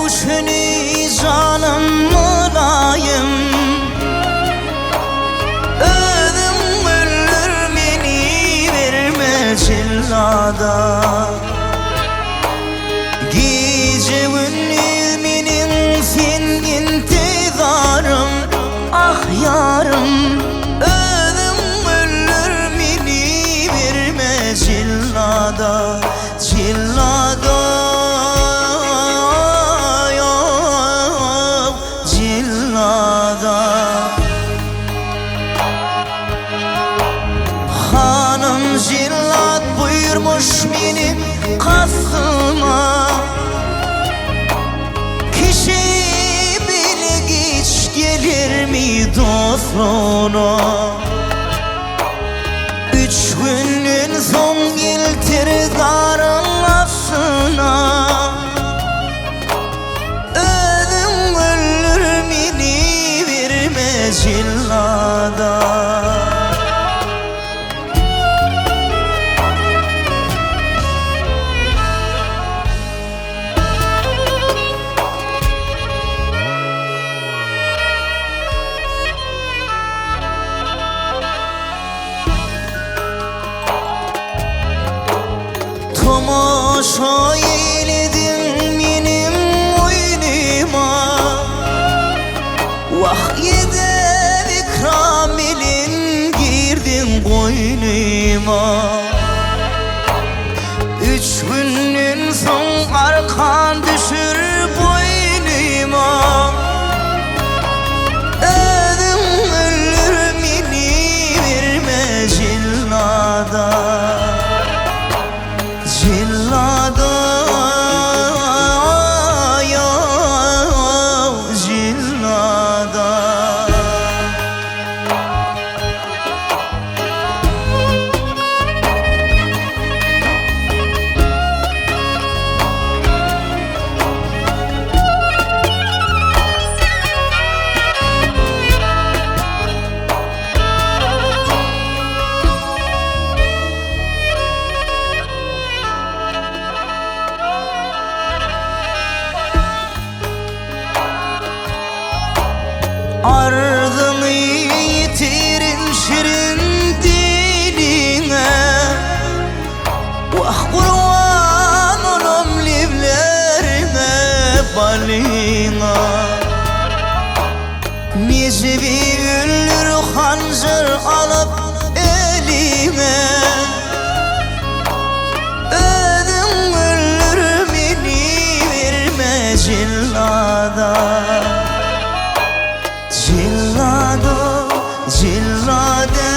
seni canım mülayim, öldüm ölür beni verme cillada. Gece gündüz benim fin intizarım, ah yarım, öldüm ölür beni verme cillada. Cillada, hanım cillat buyurmuş benim kastıma, kişi bilgiç gelir mi dostuna? 3 günün son geltir darılasına, öldüm ölür beni verme cillada. Tomaşa eyledin benim oyunuma, vahyede ikram elin girdin koynuma. 3 günün son arkan düşür boynuma, öldüm ölür beni verme cillada. Cillada, ya cillada. Ardını yitirin şirin diline, vah kurban olum livlerine balina. Mezbi üllür hanzır alıp eline, öldüm ölür beni verme cillada. Cillada, cillada.